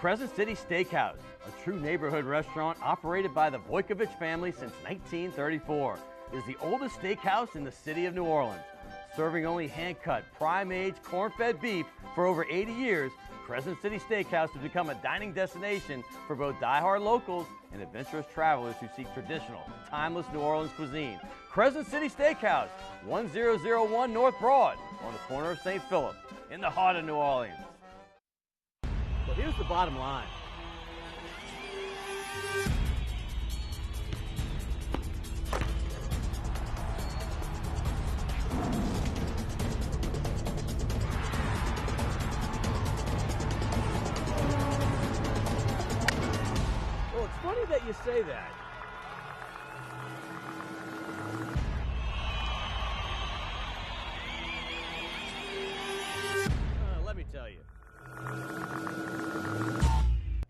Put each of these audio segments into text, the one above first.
Crescent City Steakhouse, a true neighborhood restaurant operated by the Vojkovic family since 1934, is the oldest steakhouse in the city of New Orleans. Serving only hand-cut, prime-aged, corn-fed beef for over 80 years, Crescent City Steakhouse has become a dining destination for both die-hard locals and adventurous travelers who seek traditional, timeless New Orleans cuisine. Crescent City Steakhouse, 1001 North Broad, on the corner of St. Philip, in the heart of New Orleans. But here's the bottom line. Well, it's funny that you say that. Let me tell you.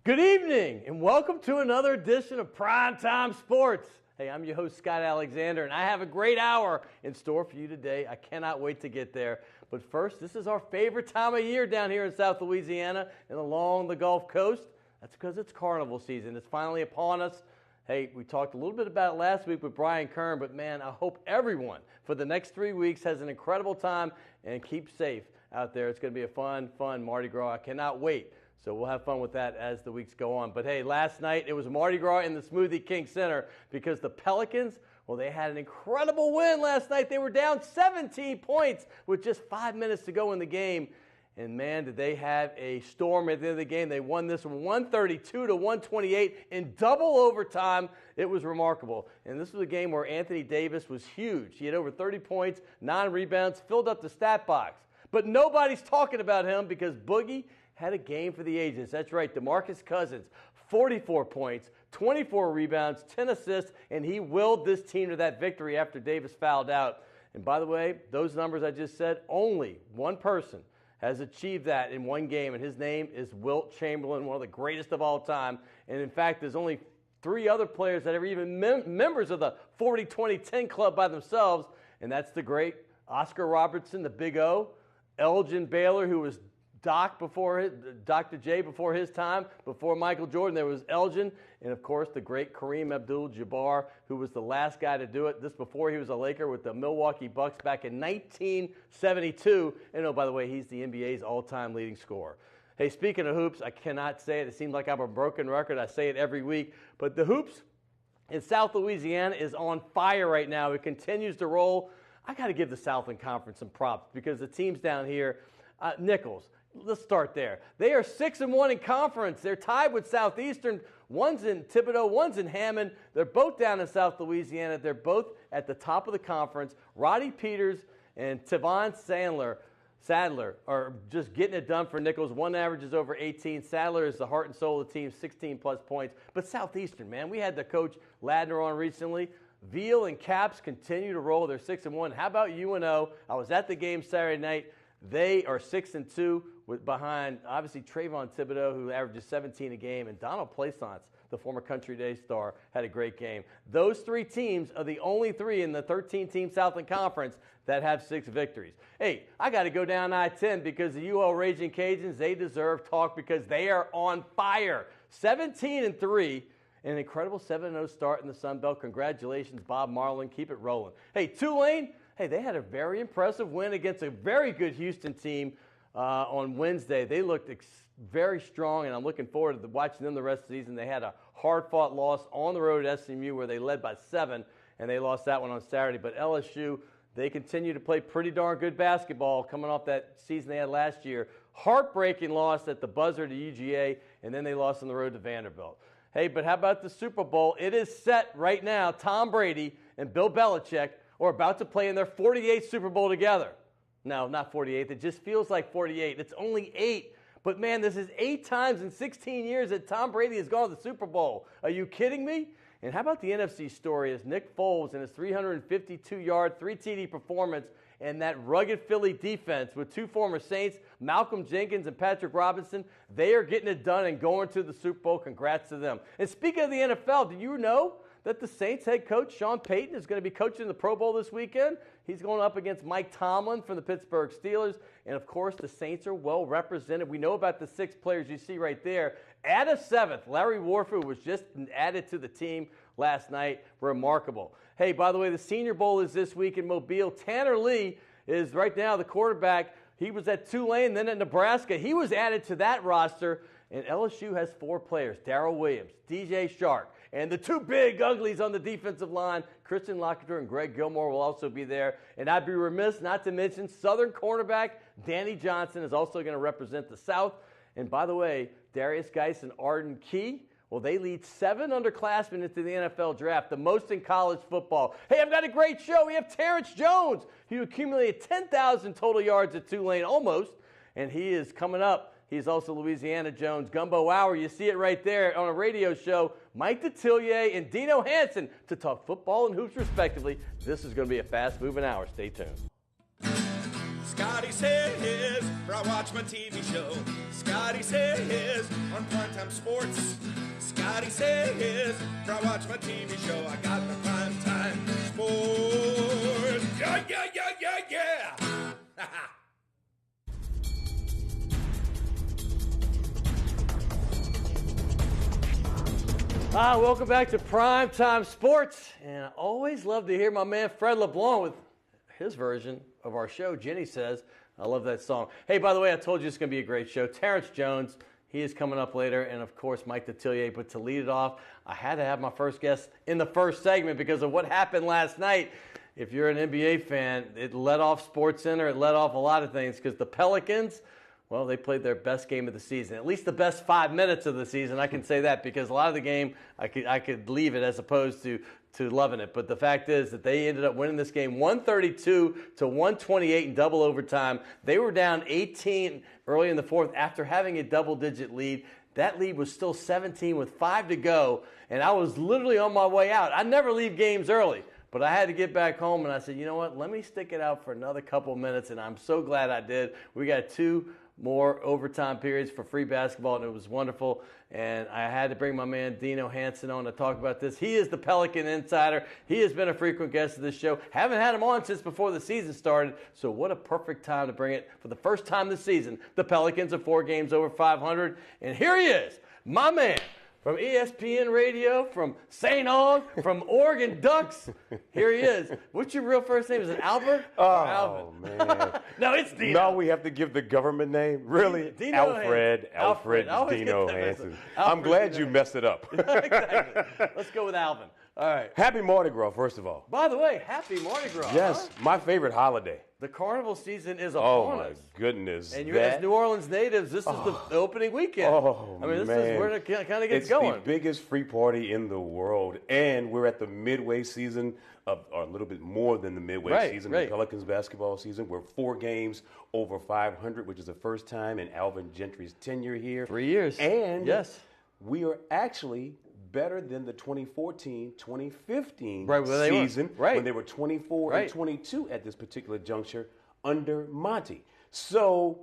Good evening, and welcome to another edition of Primetime Sports. Hey, I'm your host, Scott Alexander, and I have a great hour in store for you today. I cannot wait to get there. But first, this is our favorite time of year down here in South Louisiana and along the Gulf Coast. That's because it's carnival season. It's finally upon us. Hey, we talked a little bit about it last week with Brian Kern, but man, I hope everyone for the next 3 weeks has an incredible time and keep safe out there. It's going to be a fun Mardi Gras. I cannot wait. So we'll have fun with that as the weeks go on. But hey, last night it was Mardi Gras in the Smoothie King Center because the Pelicans, well, they had an incredible win last night. They were down 17 points with just 5 minutes to go in the game. And man, did they have a storm at the end of the game. They won this one 132 to 128 in double overtime. It was remarkable. And this was a game where Anthony Davis was huge. He had over 30 points, 9 rebounds, filled up the stat box. But nobody's talking about him because Boogie had a game for the ages. That's right, DeMarcus Cousins, 44 points, 24 rebounds, 10 assists, and he willed this team to that victory after Davis fouled out. And by the way, those numbers I just said, only one person has achieved that in one game, and his name is Wilt Chamberlain, one of the greatest of all time. And in fact, there's only 3 other players that are even members of the 40-20-10 club by themselves, and that's the great Oscar Robertson, the Big O, Elgin Baylor, who was Dr. J before his time, before Michael Jordan. There was Elgin, and of course the great Kareem Abdul-Jabbar, who was the last guy to do it. This before he was a Laker with the Milwaukee Bucks back in 1972. And oh, by the way, he's the NBA's all-time leading scorer. Hey, speaking of hoops, I cannot say it. It seems like I'm a broken record. I say it every week. But the hoops in South Louisiana is on fire right now. It continues to roll. I got to give the Southland Conference some props because the teams down here, Nichols, let's start there. They are 6-1 in conference. They're tied with Southeastern. One's in Thibodaux, one's in Hammond. They're both down in South Louisiana. They're both at the top of the conference. Roddy Peters and Tavon Sadler are just getting it done for Nichols. One averages over 18. Sadler is the heart and soul of the team, 16-plus points. But Southeastern, man, we had the coach Ladner on recently. Veal and Caps continue to roll. They're 6-1. How about UNO? I was at the game Saturday night. They are 6-2 behind, obviously, Trayvon Thibodaux, who averages 17 a game, and Donald Plaisance, the former Country Day star, had a great game. Those 3 teams are the only 3 in the 13-team Southland Conference that have 6 victories. Hey, I got to go down I-10 because the UL Raging Cajuns, they deserve talk because they are on fire. 17-3. An incredible 7-0 start in the Sun Belt. Congratulations, Bob Marlin. Keep it rolling. Hey, Tulane, hey, they had a very impressive win against a very good Houston team on Wednesday. They looked very strong, and I'm looking forward to watching them the rest of the season. They had a hard-fought loss on the road at SMU where they led by 7, and they lost that one on Saturday. But LSU, they continue to play pretty darn good basketball coming off that season they had last year. Heartbreaking loss at the buzzer to UGA, and then they lost on the road to Vanderbilt. Hey, but how about the Super Bowl? It is set right now. Tom Brady and Bill Belichick are about to play in their 48th Super Bowl together. No, not 48th. It just feels like 48. It's only 8. But, man, this is 8 times in 16 years that Tom Brady has gone to the Super Bowl. Are you kidding me? And how about the NFC story as Nick Foles and his 352-yard, 3-TD performance and that rugged Philly defense with 2 former Saints, Malcolm Jenkins and Patrick Robinson, they are getting it done and going to the Super Bowl. Congrats to them. And speaking of the NFL, do you know that the Saints head coach, Sean Payton, is going to be coaching the Pro Bowl this weekend. He's going up against Mike Tomlin from the Pittsburgh Steelers. And, of course, the Saints are well represented. We know about the 6 players you see right there. Add a 7th. Larry Warford was just added to the team last night. Remarkable. Hey, by the way, the Senior Bowl is this week in Mobile. Tanner Lee is right now the quarterback. He was at Tulane, then at Nebraska. He was added to that roster. And LSU has 4 players, Darrell Williams, DJ Shark, and the 2 big uglies on the defensive line, Christian Lockiter and Greg Gilmore will also be there. And I'd be remiss not to mention Southern cornerback Danny Johnson is also going to represent the South. And by the way, Darius Geis and Arden Key, well, they lead 7 underclassmen into the NFL draft, the most in college football. Hey, I've got a great show. We have Terrence Jones. He accumulated 10,000 total yards at Tulane, almost, and he is coming up. He's also Louisiana Jones. Gumbo Hour, you see it right there on a radio show. Mike Detillier and Dino Hanson to talk football and hoops respectively. This is going to be a fast-moving hour. Stay tuned. Scotty says, for I watch my TV show. Scotty says, on Primetime Sports. Scotty says, for I watch my TV show. I got the Primetime Sports. Yeah, yeah, yeah, yeah, yeah. Welcome back to Primetime Sports, and I always love to hear my man Fred LeBlanc with his version of our show, Jenny Says. I love that song. Hey, by the way, I told you it's going to be a great show. Terrence Jones, he is coming up later, and of course Mike Detillier. But to lead it off, I had to have my first guest in the first segment because of what happened last night. If you're an NBA fan, it let off SportsCenter, it let off a lot of things because the Pelicans, well, they played their best game of the season, at least the best 5 minutes of the season. I can say that because a lot of the game I could leave it as opposed to loving it. But the fact is that they ended up winning this game 132 to 128 in double overtime. They were down 18 early in the fourth after having a double-digit lead. That lead was still 17 with 5 to go, and I was literally on my way out. I never leave games early. But I had to get back home, and I said, you know what, let me stick it out for another couple minutes, and I'm so glad I did. We got 2 more overtime periods for free basketball, and it was wonderful. And I had to bring my man Dino Hanson on to talk about this. He is the Pelican Insider. He has been a frequent guest of this show. Haven't had him on since before the season started, so what a perfect time to bring it for the first time this season. The Pelicans are 4 games over 500, and here he is, my man. From ESPN Radio, from St. Aug, from Oregon Ducks. Here he is. What's your real first name? Is it Albert? Oh, man. No, it's Dino. No, we have to give the government name? Really? Dino Alfred Dino Hanson. I'm glad you messed it up. Exactly. Let's go with Alvin. All right. Happy Mardi Gras, first of all. By the way, happy Mardi Gras. Yes, my favorite holiday. The carnival season is upon us. Oh, my goodness. And you as New Orleans natives, this is the opening weekend. Oh, I mean, this man. is where it kind of gets going. It's the biggest free party in the world, and we're at the midway season, or a little bit more than the midway season of the Pelicans basketball season. We're 4 games over 500, which is the first time in Alvin Gentry's tenure here. 3 years. And yes, we are actually better than the 2014-2015 season when they were 24 and 22 at this particular juncture under Monty. So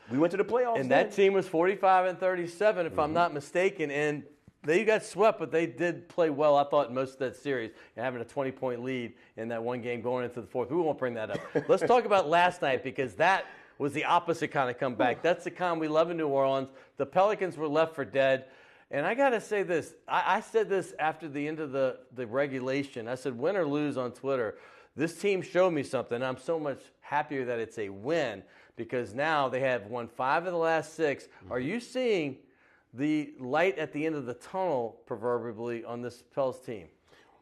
we went to the playoffs. And that team was 45 and 37, if I'm not mistaken. And they got swept, but they did play well, I thought, in most of that series, and having a 20-point lead in that one game going into the fourth. We won't bring that up. Let's talk about last night, because that was the opposite kind of comeback. That's the kind we love in New Orleans. The Pelicans were left for dead. And I got to say this. I said this after the end of the regulation. I said, win or lose on Twitter, this team showed me something. I'm so much happier that it's a win because now they have won 5 of the last 6. Are you seeing the light at the end of the tunnel, proverbially, on this Pels team?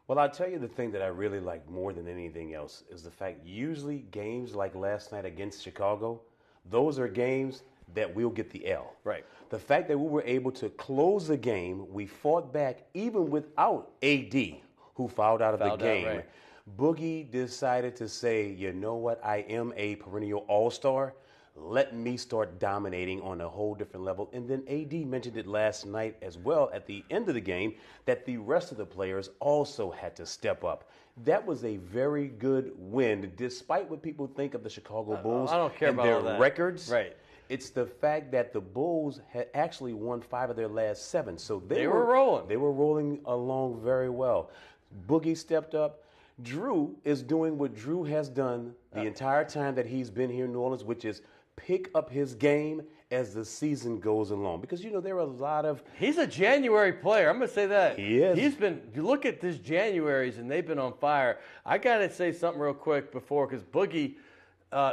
Well, I'll tell you the thing that I really like more than anything else is the fact usually games like last night against Chicago, those are games that we'll get the L. Right. The fact that we were able to close the game, we fought back even without AD, who fouled out of the game. Right. Boogie decided to say, you know what, I am a perennial all-star. Let me start dominating on a whole different level. And then AD mentioned it last night as well at the end of the game that the rest of the players also had to step up. That was a very good win, despite what people think of the Chicago Bulls I don't care and about their all that. records. Right. It's the fact that the Bulls had actually won 5 of their last 7. So they were rolling. They were rolling along very well. Boogie stepped up. Drew is doing what Drew has done the entire time that he's been here in New Orleans, which is pick up his game as the season goes along. Because, there are a lot of... He's a January player. I'm going to say that. He is. You look at this Januaries, and they've been on fire. I got to say something real quick before, because Boogie,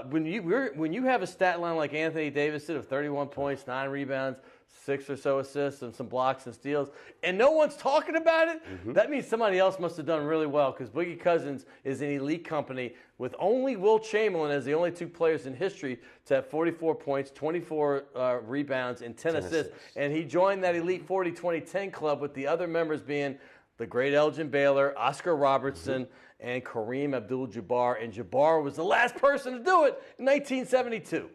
when you have a stat line like Anthony Davis did of 31 points, 9 rebounds, 6 or so assists, and some blocks and steals, and no one's talking about it, that means somebody else must have done really well, because Boogie Cousins is an elite company with only Will Chamberlain as the only 2 players in history to have 44 points, 24 rebounds, and 10 assists. And he joined that elite 40-20-10 club with the other members being the great Elgin Baylor, Oscar Robertson, and Kareem Abdul-Jabbar. And Jabbar was the last person to do it in 1972.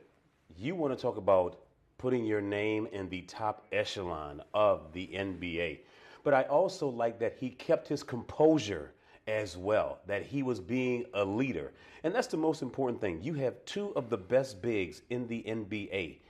You want to talk about putting your name in the top echelon of the NBA. But I also like that he kept his composure as well, that he was being a leader. And that's the most important thing. You have 2 of the best bigs in the NBA.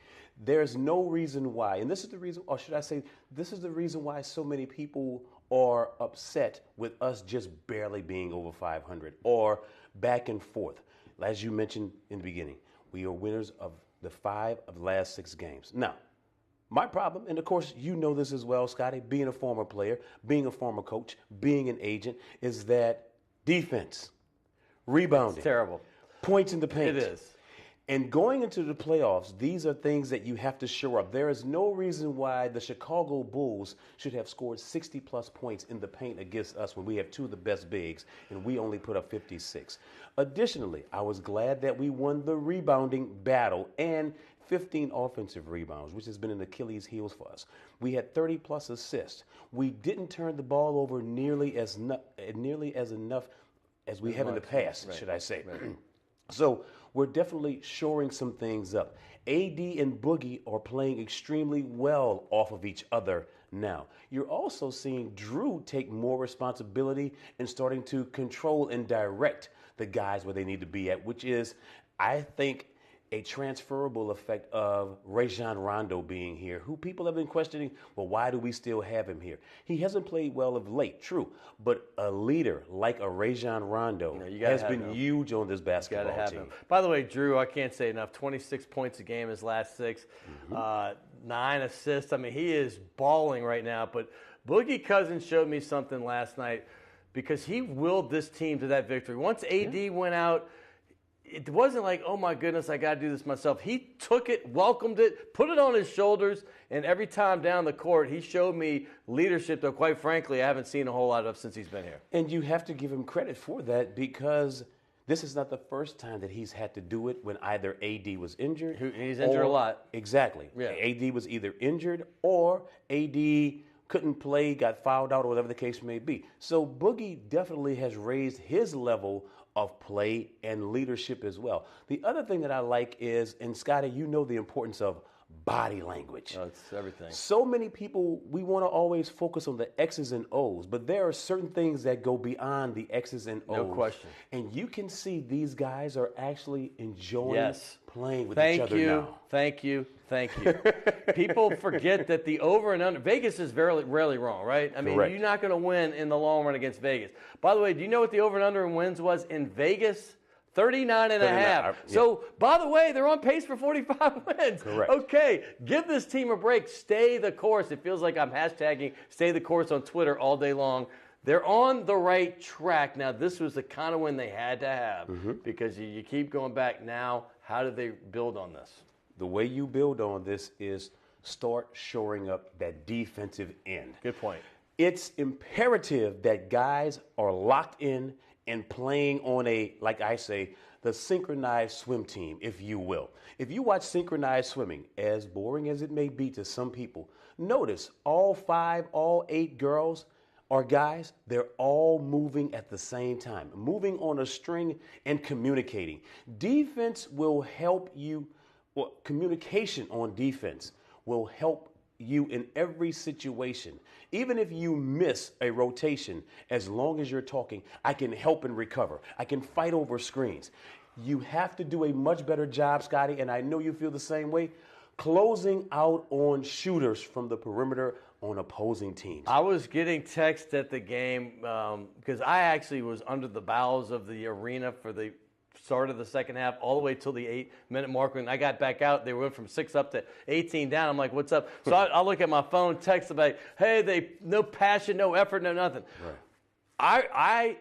There's no reason why, and this is the reason, or should I say, this is the reason why so many people are upset with us just barely being over 500 or back and forth. As you mentioned in the beginning, we are winners of the 5 of the last 6 games. Now, my problem, and of course you know this as well, Scotty, being a former player, being a former coach, being an agent, is that defense, rebounding. It's terrible. Points in the paint. It is. And going into the playoffs, these are things that you have to shore up. There is no reason why the Chicago Bulls should have scored 60-plus points in the paint against us when we have 2 of the best bigs, and we only put up 56. Additionally, I was glad that we won the rebounding battle and 15 offensive rebounds, which has been an Achilles heel for us. We had 30-plus assists. We didn't turn the ball over nearly as enough as we have in the past, should I say. Right. So we're definitely shoring some things up. AD and Boogie are playing extremely well off of each other now. You're also seeing Drew take more responsibility and starting to control and direct the guys where they need to be at, which is, I think, a transferable effect of Rajon Rondo being here, who people have been questioning, well, why do we still have him here? He hasn't played well of late, true, but a leader like a Rajon Rondo has been huge on this basketball team. By the way, Drew, I can't say enough, 26 points a game his last 6, 9 assists. I mean, he is balling right now, but Boogie Cousins showed me something last night because he willed this team to that victory. Once AD went out, it wasn't like, oh, my goodness, I got to do this myself. He took it, welcomed it, put it on his shoulders, and every time down the court, he showed me leadership that, quite frankly, I haven't seen a whole lot of since he's been here. And you have to give him credit for that because this is not the first time that he's had to do it when either AD was injured. He's injured a lot. Exactly. Yeah. AD was either injured or AD couldn't play, got fouled out, or whatever the case may be. So Boogie definitely has raised his level of play and leadership as well. The other thing that I like is, and Scotty, you know the importance of body language. Oh, it's everything. So many people, we want to always focus on the X's and O's, but there are certain things that go beyond the X's and O's. No question. And you can see these guys are actually enjoying playing with each other now. Thank you. People forget that the over and under, Vegas is rarely wrong, right? I mean, Correct. You're not going to win in the long run against Vegas. By the way, do you know what the over and under in wins was in Vegas? 39 and a half. So, by the way, they're on pace for 45 wins. Correct. Okay, give this team a break. Stay the course. It feels like I'm hashtagging stay the course on Twitter all day long. They're on the right track. Now, this was the kind of win they had to have because you keep going back now. How do they build on this? The way you build on this is start shoring up that defensive end. Good point. It's imperative that guys are locked in and playing on a, like I say, the synchronized swim team, if you will. If you watch synchronized swimming, as boring as it may be to some people, notice all 5, all 8 girls or guys, they're all moving at the same time, moving on a string and communicating. Defense will help you, well, communication on defense will help you in every situation. Even if you miss a rotation, as long as you're talking, I can help and recover. I can fight over screens. You have to do a much better job, Scotty, and I know you feel the same way, closing out on shooters from the perimeter on opposing teams. I was getting texts at the game because I actually was under the bowels of the arena for the start of the second half all the way till the 8-minute mark. When I got back out, they went from 6 up to 18 down. I'm like, what's up? So I look at my phone, text about, hey, no passion, no effort, no nothing. Right. I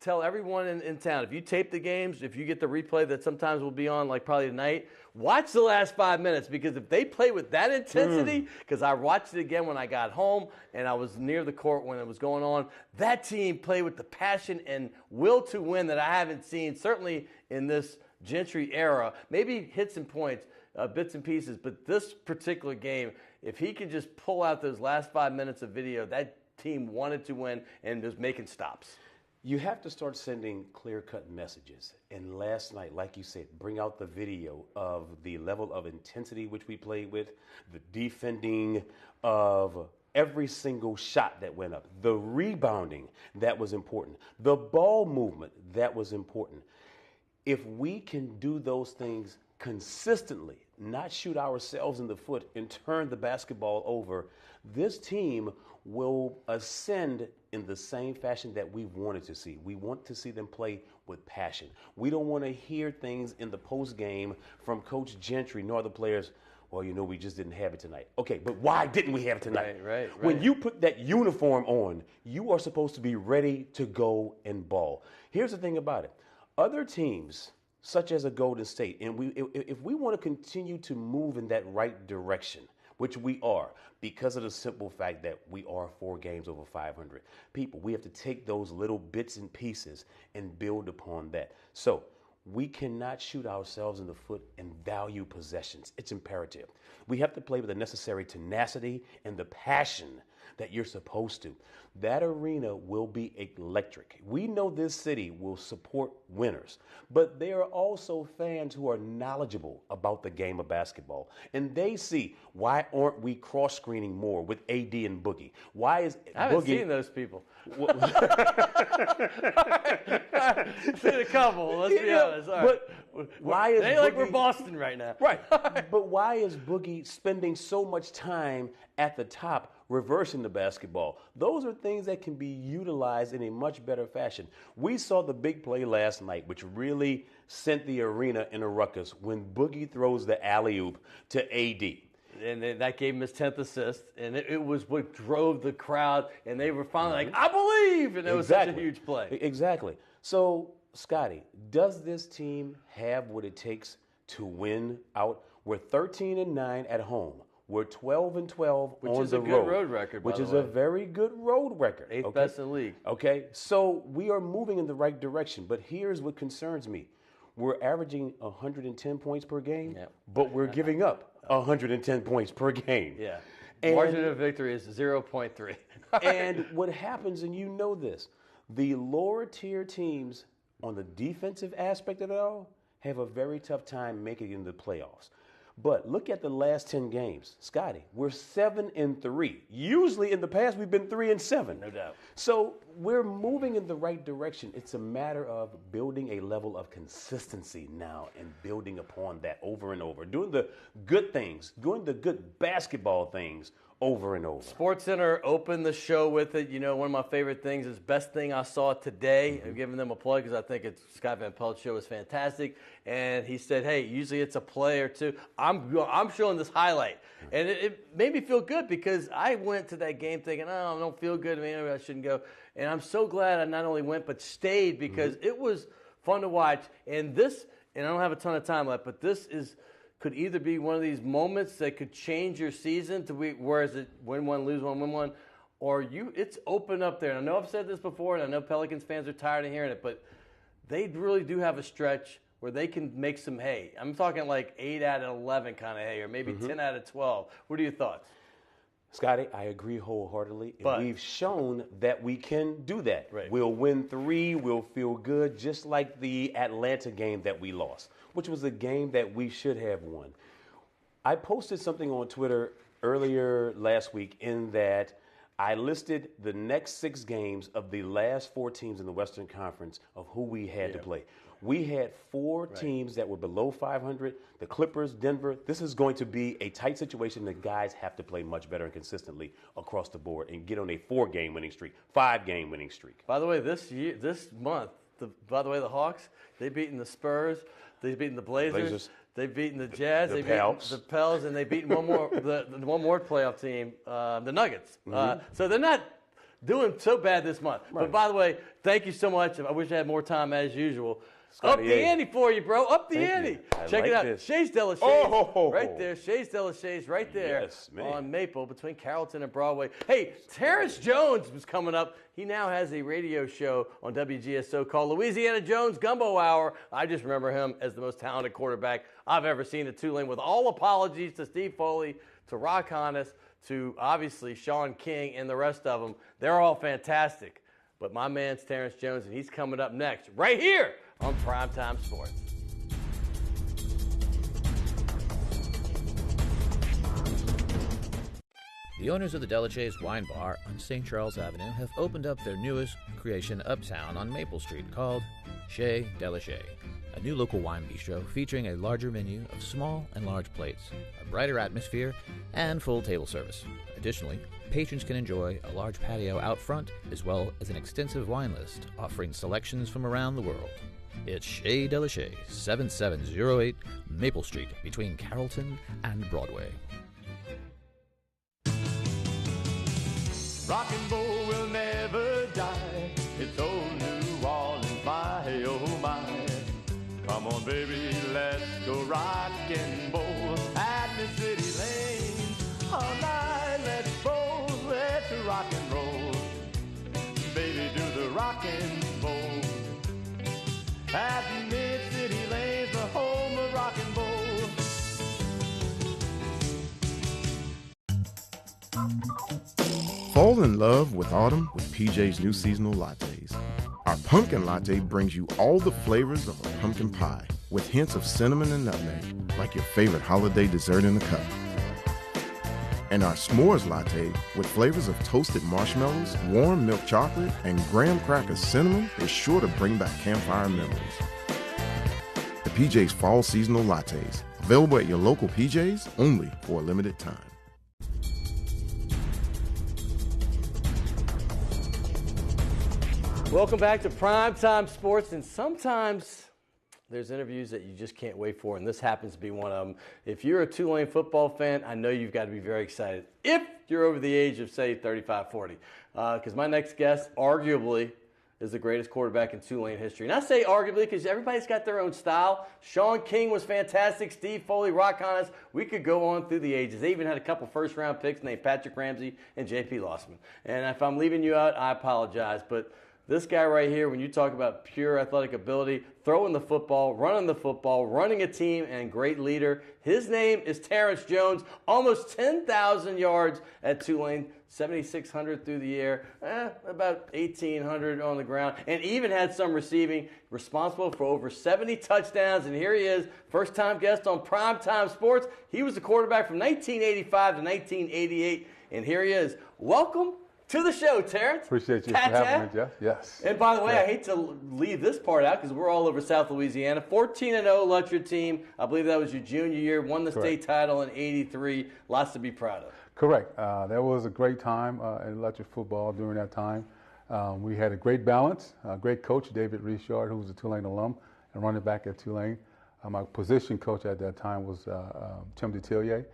tell everyone in town, if you tape the games, if you get the replay that sometimes will be on like probably tonight, watch the last 5 minutes, because if they play with that intensity, because I watched it again when I got home and I was near the court when it was going on, that team played with the passion and will to win that I haven't seen, certainly in this Gentry era. Maybe hits and points, bits and pieces, but this particular game, if he can just pull out those last 5 minutes of video, that team wanted to win and was making stops. You have to start sending clear-cut messages. And last night, like you said, bring out the video of the level of intensity which we played with, the defending of every single shot that went up, the rebounding that was important, the ball movement that was important. If we can do those things consistently, not shoot ourselves in the foot and turn the basketball over, this team will ascend in the same fashion that we wanted to see. We want to see them play with passion. We don't want to hear things in the post game from Coach Gentry nor the players, well, we just didn't have it tonight. Okay, but why didn't we have it tonight? Right. When you put that uniform on, you are supposed to be ready to go and ball. Here's the thing about it. Other teams, such as a Golden State, and if we want to continue to move in that right direction, which we are, because of the simple fact that we are 4 games over 500 people. We have to take those little bits and pieces and build upon that. So we cannot shoot ourselves in the foot and value possessions. It's imperative. We have to play with the necessary tenacity and the passion that you're supposed to. That arena will be electric. We know this city will support winners, but there are also fans who are knowledgeable about the game of basketball, and they see, why aren't we cross-screening more with AD and Boogie? Why is I haven't Boogie... seen those people. Seen a couple, let's be honest. All right. But why is they Boogie... like we're Boston right now. Right. But why is Boogie spending so much time at the top reversing the basketball? Those are things that can be utilized in a much better fashion. We saw the big play last night, which really sent the arena in a ruckus when Boogie throws the alley-oop to AD. And that gave him his 10th assist, and it was what drove the crowd, and they were finally like, I believe, and it was such a huge play. Exactly. So, Scotty, does this team have what it takes to win out? We're 13-9 at home. We're 12-12 on the road. Which is a good road record, by the way. Which is a very good road record. 8th best in the league. Okay, so we are moving in the right direction, but here's what concerns me. We're averaging 110 points per game, but we're giving up 110 points per game. Yeah. And margin of victory is 0.3. And what happens, and you know this, the lower tier teams on the defensive aspect of it all have a very tough time making it into the playoffs. But look at the last 10 games. Scotty, we're 7-3. Usually in the past, we've been 3-7. No doubt. So we're moving in the right direction. It's a matter of building a level of consistency now and building upon that over and over. Doing the good things, doing the good basketball things over and over. SportsCenter opened the show with it. One of my favorite things is best thing I saw today. I'm giving them a plug because I think Scott Van Pelt's show is fantastic. And he said, hey, usually it's a play or two. I'm showing this highlight. And it made me feel good because I went to that game thinking, I don't feel good. Maybe I shouldn't go. And I'm so glad I not only went but stayed because it was fun to watch. And I don't have a ton of time left, but this could either be one of these moments that could change your season to whereas it win one, lose one, win one, or it's open up there. And I know I've said this before, and I know Pelicans fans are tired of hearing it, but they really do have a stretch where they can make some hay. I'm talking like 8 out of 11 kind of hay, or maybe 10 out of 12. What are your thoughts? Scotty, I agree wholeheartedly. But we've shown that we can do that. Right. We'll win 3, we'll feel good, just like the Atlanta game that we lost, which was a game that we should have won. I posted something on Twitter earlier last week in that I listed the next 6 games of the last 4 teams in the Western Conference of who we had to play. We had four teams that were below 500, the Clippers, Denver. This is going to be a tight situation. The guys have to play much better and consistently across the board and get on a 4-game winning streak, 5-game winning streak. By the way, this month, the Hawks, they've beaten the Spurs, they've beaten the Blazers. They've beaten the Jazz, they've beaten the Pels, and they've beaten one more playoff team, the Nuggets. So they're not doing so bad this month. Right. But by the way, thank you so much. I wish I had more time as usual. Scotty, up the ante for you, bro. Up the ante. Check it out. Shays de la Shays. Right there. Shays de la Shays right there on Maple between Carrollton and Broadway. Hey, Terrence Jones was coming up. He now has a radio show on WGSO called Louisiana Jones Gumbo Hour. I just remember him as the most talented quarterback I've ever seen at Tulane. With all apologies to Steve Foley, to Rock Honest, to obviously Sean King and the rest of them. They're all fantastic. But my man's Terrence Jones, and he's coming up next right here on Primetime Sports. The owners of the Detillier Wine Bar on St. Charles Avenue have opened up their newest creation uptown on Maple Street called Chez Detillier, a new local wine bistro featuring a larger menu of small and large plates, a brighter atmosphere, and full table service. Additionally, patrons can enjoy a large patio out front as well as an extensive wine list offering selections from around the world. It's Chez Detillier, 7708 Maple Street between Carrollton and Broadway. Rock and roll will never die. It's old New Orleans, my, oh my. Come on, baby, let's go rock and roll at the city lane. All night, let's roll, let's rock and roll. Baby, do the rock and roll. At the mid-city lanes, the home of rock and roll. Fall in love with autumn with PJ's new seasonal lattes. Our pumpkin latte brings you all the flavors of a pumpkin pie with hints of cinnamon and nutmeg, like your favorite holiday dessert in a cup. And our s'mores latte with flavors of toasted marshmallows, warm milk chocolate, and graham cracker cinnamon is sure to bring back campfire memories. The PJ's Fall Seasonal Lattes, available at your local PJ's only for a limited time. Welcome back to Primetime Sports, and sometimes there's interviews that you just can't wait for, and this happens to be one of them. If you're a Tulane football fan, I know you've got to be very excited if you're over the age of, say, 35, 40. Because my next guest, arguably, is the greatest quarterback in Tulane history. And I say arguably because everybody's got their own style. Sean King was fantastic. Steve Foley, Rock Honest. We could go on through the ages. They even had a couple first-round picks named Patrick Ramsey and J.P. Lossman. And if I'm leaving you out, I apologize. But this guy right here, when you talk about pure athletic ability, throwing the football, running a team, and great leader, his name is Terrence Jones. Almost 10,000 yards at Tulane, 7,600 through the air, about 1,800 on the ground, and even had some receiving, responsible for over 70 touchdowns. And here he is, first-time guest on Primetime Sports. He was the quarterback from 1985 to 1988, and here he is. Welcome to the show, Terrence. Appreciate you for having me, Jeff. Yes. And by the way, I hate to leave this part out because we're all over South Louisiana. 14-0 Lutcher team. I believe that was your junior year. Won the state title in '83. Lots to be proud of. Correct. That was a great time in Lutcher football during that time. We had a great balance. A great coach, David Richard, who was a Tulane alum and running back at Tulane. My position coach at that time was Tim Detillier.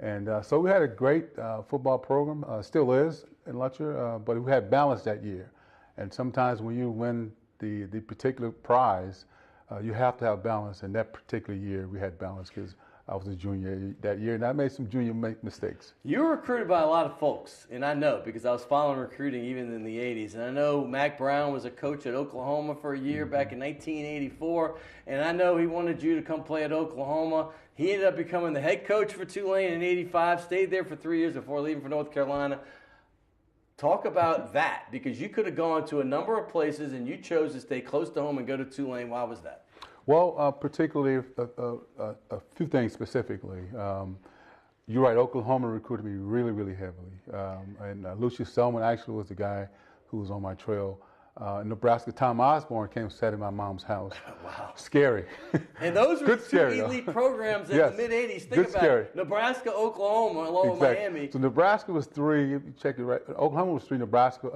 And so we had a great football program, still is in Lutcher, but we had balance that year. And sometimes when you win the particular prize, you have to have balance. And that particular year, we had balance because I was a junior that year, and I made some junior mistakes. You were recruited by a lot of folks, and I know because I was following recruiting even in the 80s. And I know Mac Brown was a coach at Oklahoma for a year back in 1984, and I know he wanted you to come play at Oklahoma. He ended up becoming the head coach for Tulane in '85, stayed there for 3 years before leaving for North Carolina. Talk about that, because you could have gone to a number of places, and you chose to stay close to home and go to Tulane. Why was that? Well, particularly a few things specifically. You're right, Oklahoma recruited me really, really heavily. And Lucius Selman actually was the guy who was on my trail. Nebraska. Tom Osborne came and sat in my mom's house. Wow. Scary. And those were two scary, elite programs in Yes. the mid-'80s. Think Good about scary. it. Nebraska, Oklahoma, along with Miami. So Nebraska was 3. You check it right. Oklahoma was 3. Nebraska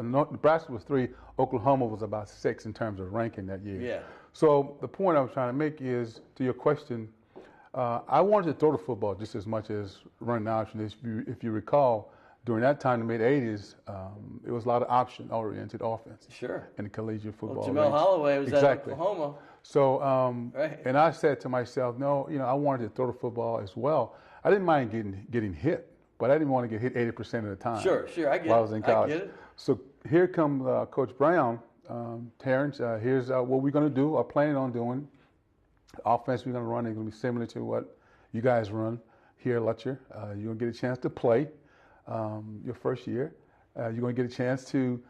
was 3. Oklahoma was about 6 in terms of ranking that year. Yeah. So the point I was trying to make is, to your question, I wanted to throw the football just as much as run the option. If you recall, during that time, the mid-'80s, it was a lot of option-oriented offense. Sure. In the collegiate football. Well, Jamel Holloway was exactly. at Oklahoma. So, right. And I said to myself, no, I wanted to throw the football as well. I didn't mind getting hit, but I didn't want to get hit 80% of the time. Sure, I get it. While I was in college. I get it. So here comes Coach Brown, Terrence. Here's what we're going to do, or planning on doing. The offense we're going to run is going to be similar to what you guys run here at Lutcher. You're going to get a chance to play your first year. You're going to get a chance to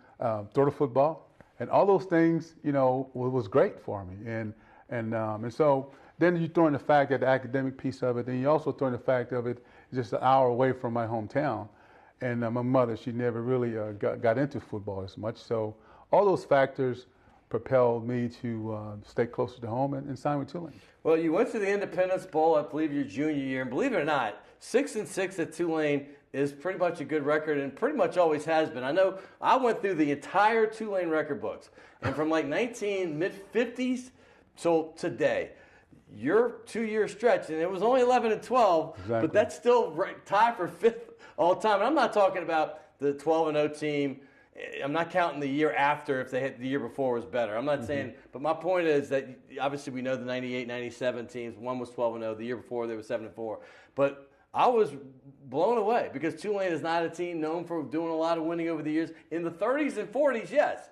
throw the football. And all those things, was great for me. And so then you throw in the fact that the academic piece of it, then you also throw in the fact of it just an hour away from my hometown. And my mother, she never really got into football as much. So all those factors propelled me to stay closer to home and sign with Tulane. Well, you went to the Independence Bowl, I believe, your junior year. And believe it or not, 6-6 at Tulane is pretty much a good record and pretty much always has been. I know I went through the entire Tulane record books. And from like mid-50s till today, your 2-year stretch, and it was only 11-12, exactly. But that's still tied for 5th all time. And I'm not talking about the 12-0 team. I'm not counting the year after if they had the year before was better. I'm not saying, but my point is that obviously we know the 98, 97 teams. One was 12-0. The year before they were 7-4. But I was blown away because Tulane is not a team known for doing a lot of winning over the years. In the 30s and 40s, yes,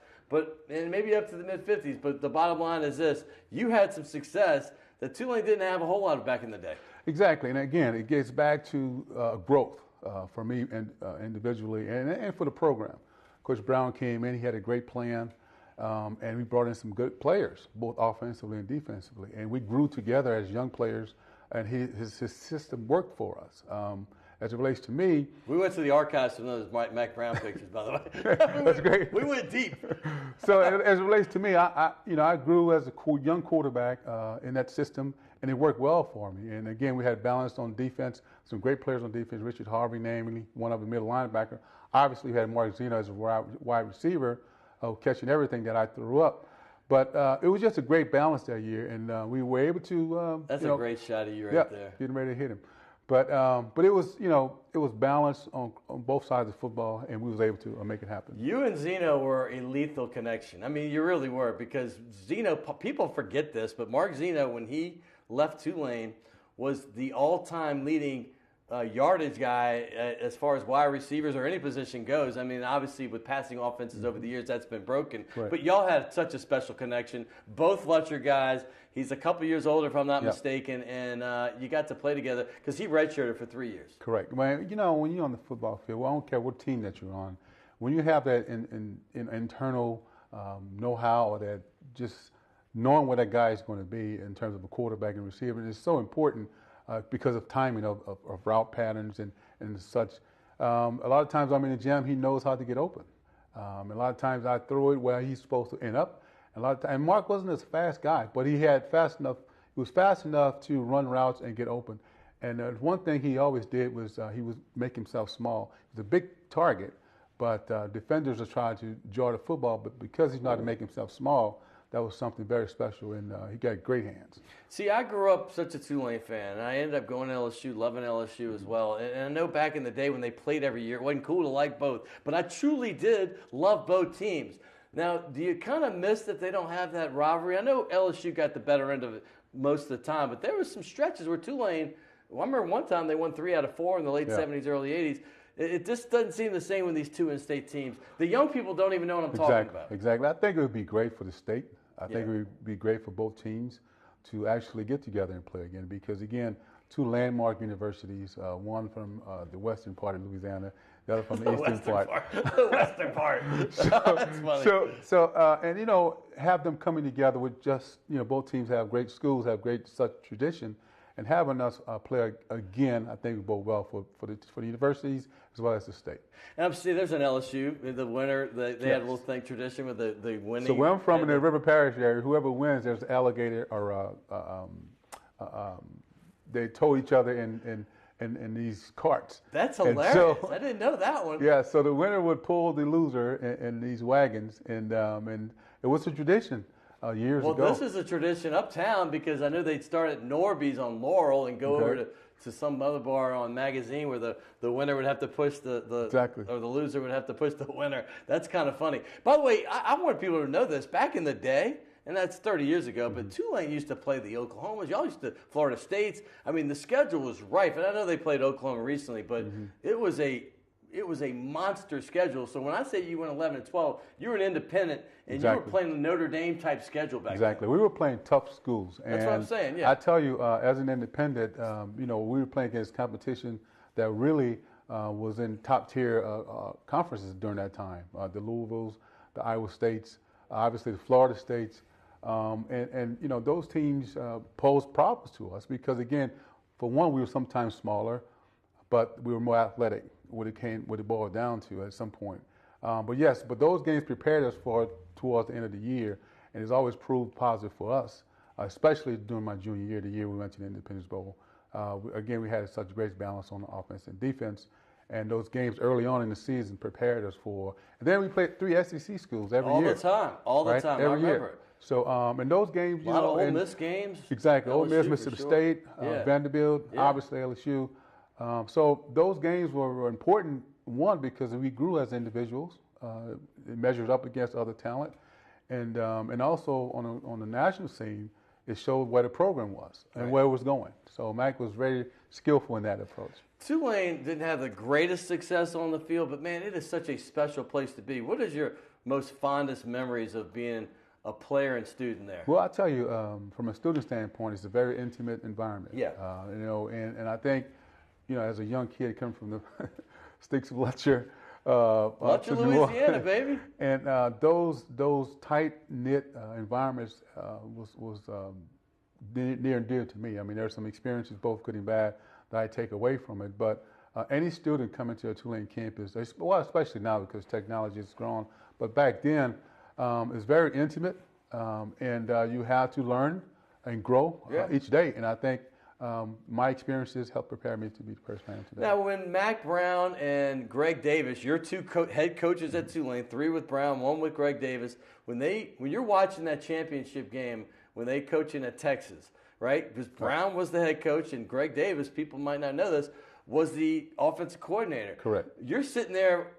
and maybe up to the mid-50s. But the bottom line is this: you had some success that Tulane didn't have a whole lot of back in the day. Exactly, and again, it gets back to growth for me and individually and for the program. Coach Brown came in; he had a great plan, and we brought in some good players, both offensively and defensively, and we grew together as young players. And his system worked for us. As it relates to me, we went to the archives for those Mac Brown pictures, by the way. That's great. We went deep. So as it relates to me, I grew as a young quarterback in that system, and it worked well for me. And again, we had balance on defense, some great players on defense. Richard Harvey, namely, one of the middle linebacker. Obviously, we had Mark Zeno as a wide receiver, catching everything that I threw up. But it was just a great balance that year, and we were able to. That's a great shot of you right there. Getting ready to hit him, but it was it was balanced on both sides of football, and we was able to make it happen. You and Zeno were a lethal connection. I mean, you really were, because Zeno, people forget this, but Mark Zeno, when he left Tulane, was the all-time leading yardage guy as far as wide receivers or any position goes. I mean, obviously with passing offenses over the years, that's been broken. Right. But y'all had such a special connection. Both Lutcher guys. He's a couple years older, if I'm not mistaken, and you got to play together because he redshirted for 3 years. Correct. Well, when you're on the football field, well, I don't care what team that you're on, when you have that internal know-how or that just knowing what that guy is going to be in terms of a quarterback and receiver, it's so important. Because of timing of route patterns and such. A lot of times I'm in the gym, he knows how to get open. A lot of times I throw it where he's supposed to end up. And Mark wasn't as fast guy, but he was fast enough to run routes and get open. And one thing he always did was he would make himself small. He's a big target, but defenders are trying to jar the football, but because he's not to make himself small, that was something very special, and he got great hands. See, I grew up such a Tulane fan, and I ended up going to LSU, loving LSU as well. And I know back in the day when they played every year, it wasn't cool to like both, but I truly did love both teams. Now, do you kind of miss that they don't have that rivalry? I know LSU got the better end of it most of the time, but there was some stretches where Tulane, I remember one time they won 3 out of 4 in the late 70s, early 80s. It just doesn't seem the same with these two in-state teams. The young people don't even know what I'm talking about. Exactly. I think it would be great for the state. I think it would be great for both teams to actually get together and play again because, again, two landmark universities, one from the western part of Louisiana, the other from the eastern part. The western part. That's funny. And, have them coming together with just, both teams have great schools, have great such tradition, And having us play again, I think, will bode well for the universities as well as the state. And I'm seeing there's an LSU, the winner, they had a little thing, tradition with the winning. So where I'm from in the River Parish area, whoever wins, there's an alligator or they tow each other in these carts. That's hilarious. So, I didn't know that one. Yeah, so the winner would pull the loser in these wagons, and it was a tradition years ago. Well, this is a tradition uptown because I knew they'd start at Norby's on Laurel and go over to some other bar on Magazine where the winner would have to push the or the loser would have to push the winner. That's kind of funny. By the way, I want people to know this. Back in the day, and that's 30 years ago, but Tulane used to play the Oklahomas. Y'all used to Florida States. I mean, the schedule was rife, and I know they played Oklahoma recently, but it was a monster schedule. So when I say you went 11 and 12, you were an independent, and you were playing the Notre Dame type schedule back then. We were playing tough schools. That's what I'm saying, yeah. I tell you, as an independent, we were playing against competition that really was in top tier conferences during that time. The Louisvilles, the Iowa States, obviously the Florida States. And those teams posed problems to us because, again, for one, we were sometimes smaller, but we were more athletic. What it boiled down to at some point. But those games prepared us towards the end of the year, and it's always proved positive for us, especially during my junior year, the year we went to the Independence Bowl. Again, we had such great balance on the offense and defense, and those games early on in the season prepared us for. And then we played 3 SEC schools every year. All the time. Every I remember year. it. So in those games, a lot of Ole Miss games. Exactly, Ole Miss, Mississippi State, Vanderbilt, obviously LSU. So those games were important, one, because we grew as individuals. It measured up against other talent. And also on the national scene, it showed where the program was and where it was going. So Mac was very skillful in that approach. Tulane didn't have the greatest success on the field, but, man, it is such a special place to be. What is your most fondest memories of being a player and student there? Well, I'll tell you, from a student standpoint, it's a very intimate environment. Yeah. And I think, as a young kid coming from the sticks of Letcher, Letcher, Louisiana, baby. And those tight-knit environments was near and dear to me. I mean, there are some experiences, both good and bad, that I take away from it. But any student coming to a Tulane campus, especially now because technology has grown, but back then, it's very intimate, and you have to learn and grow each day. And I think my experiences helped prepare me to be the person I am today. Now, when Mac Brown and Greg Davis, your two head coaches at Tulane, 3 with Brown, 1 with Greg Davis, when you're watching that championship game, when they coaching at Texas, right? Because Brown was the head coach, and Greg Davis, people might not know this, was the offensive coordinator. Correct. You're sitting there.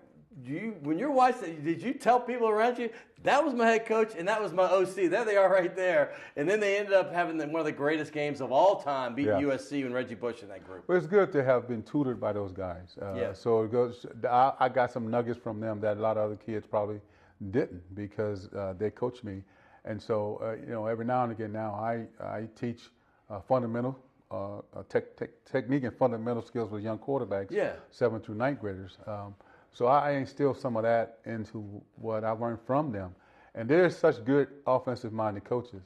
When you're watching, did you tell people around you, that was my head coach and that was my OC? There they are right there. And then they ended up having one of the greatest games of all time, beating USC and Reggie Bush in that group. Well, it's good to have been tutored by those guys. So it goes, I got some nuggets from them that a lot of other kids probably didn't because they coached me. And so, every now and again now I teach fundamental technique and fundamental skills with young quarterbacks, 7th through 9th graders. So I instill some of that into what I learned from them. And they're such good offensive-minded coaches.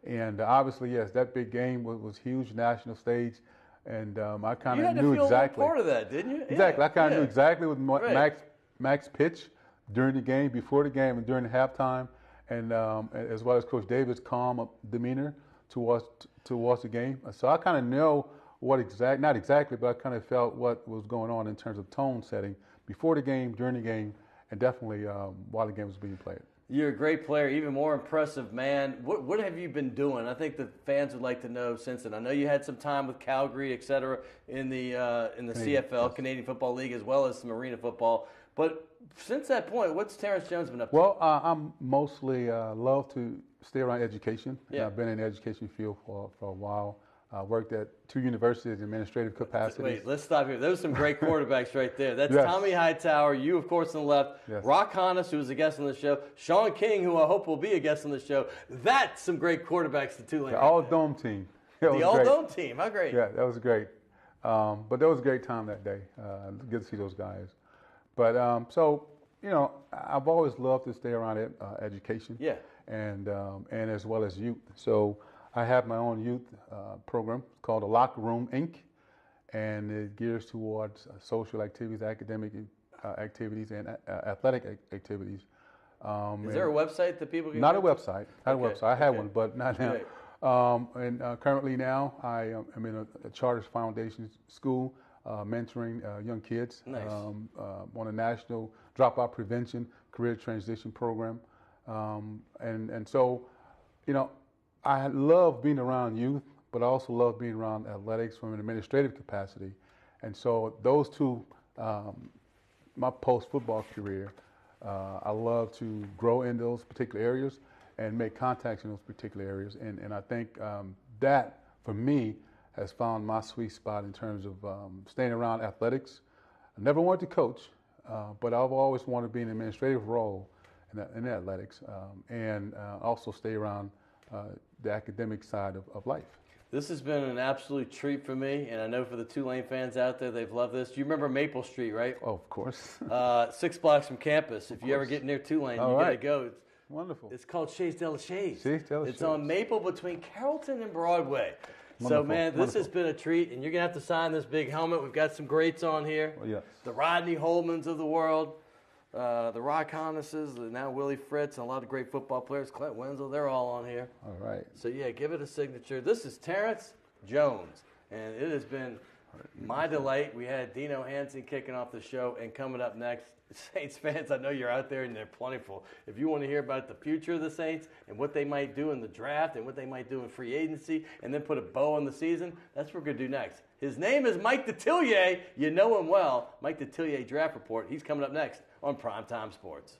And obviously, yes, that big game was huge, national stage. And I kind of knew exactly. You had to feel part of that, didn't you? Exactly. I kind of knew exactly what Mac's pitch during the game, before the game, and during the halftime, and as well as Coach Davis' calm demeanor towards the game. So I kind of know not exactly, but I kind of felt what was going on in terms of tone setting before the game, during the game, and definitely while the game was being played. You're a great player, even more impressive, man. What have you been doing? I think the fans would like to know since then. I know you had some time with Calgary, et cetera, in the CFL, Canadian Football League, as well as some arena football. But since that point, what's Terrence Jones been up to? Well, I'm mostly love to stay around education. I've been in the education field for a while. I worked at 2 universities in administrative capacity. Wait, let's stop here. Those are some great quarterbacks right there. That's Tommy Hightower, you, of course, on the left. Yes. Rock Honus, who was a guest on the show. Sean King, who I hope will be a guest on the show. That's some great quarterbacks to Tulane. The all-dome team. The all-dome team. How great. Yeah, that was great. But that was a great time that day. Good to see those guys. But I've always loved to stay around education. Yeah. And as well as youth. So I have my own youth program called the Locker Room Inc., and it gears towards social activities, academic activities, and athletic activities. Is there a website that people can Not go a to? website. Not a website. I had one, but not now. Right. Currently now, I am in a Charters Foundation school, mentoring young kids. Nice. On a national dropout prevention career transition program. And so, you know, I love being around youth, but I also love being around athletics from an administrative capacity. And so those two, my post-football career, I love to grow in those particular areas and make contacts in those particular areas. And I think that, for me, has found my sweet spot in terms of staying around athletics. I never wanted to coach, but I've always wanted to be in an administrative role in athletics, and also stay around the academic side of life. This has been an absolute treat for me, and I know for the Tulane fans out there, they've loved this. You remember Maple Street, right? Oh, of course. 6 blocks from campus. If you ever get near Tulane, you got to go. Wonderful. It's called Chez Detillier. Chez Detillier. It's on Maple between Carrollton and Broadway. Wonderful. So, man, this has been a treat, and you're going to have to sign this big helmet. We've got some greats on here. Oh, yes. The Rodney Holmans of the world, the Rock Honnesses, now Willie Fritz, and a lot of great football players. Clint Wenzel, they're all on here. All right. So, yeah, give it a signature. This is Terrence Jones, and it has been my delight. We had Dino Hanson kicking off the show, and coming up next, Saints fans, I know you're out there and they're plentiful. If you want to hear about the future of the Saints and what they might do in the draft and what they might do in free agency and then put a bow on the season, that's what we're going to do next. His name is Mike Detillier. You know him well. Mike Detillier Draft Report. He's coming up next on Primetime Sports.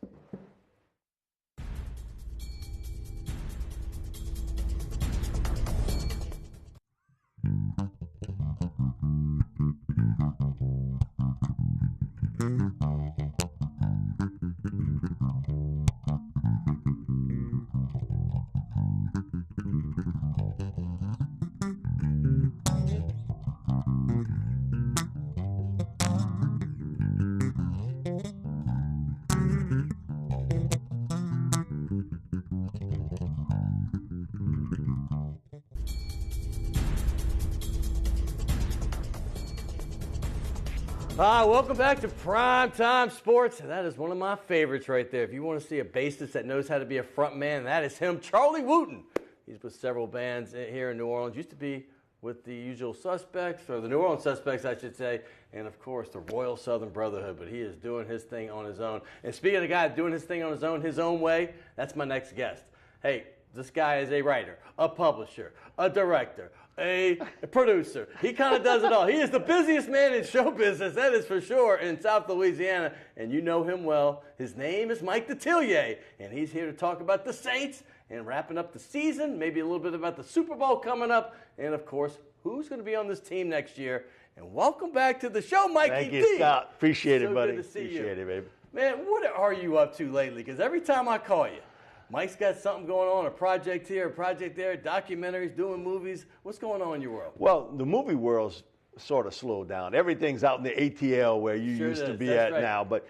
Welcome back to Primetime Sports. That is one of my favorites right there. If you want to see a bassist that knows how to be a front man, that is him, Charlie Wooten. He's with several bands here in New Orleans. Used to be with the Usual Suspects, or the New Orleans Suspects, I should say, and, of course, the Royal Southern Brotherhood. But he is doing his thing on his own. And speaking of a guy doing his thing on his own way, that's my next guest. Hey, this guy is a writer, a publisher, a director, a producer. He kind of does it all. He is the busiest man in show business, that is for sure, in South Louisiana, and you know him well. His name is Mike Detillier, and he's here to talk about the Saints and wrapping up the season, maybe a little bit about the Super Bowl coming up, and, of course, who's going to be on this team next year. And welcome back to the show, Mikey Thank D. you, Scott. Appreciate it, buddy. Good to see Appreciate you. it, baby. Man, what are you up to lately? Because every time I call you, Mike's got something going on, a project here, a project there, documentaries, doing movies. What's going on in your world? Well, the movie world's sort of slowed down. Everything's out in the ATL where you used to be at now. But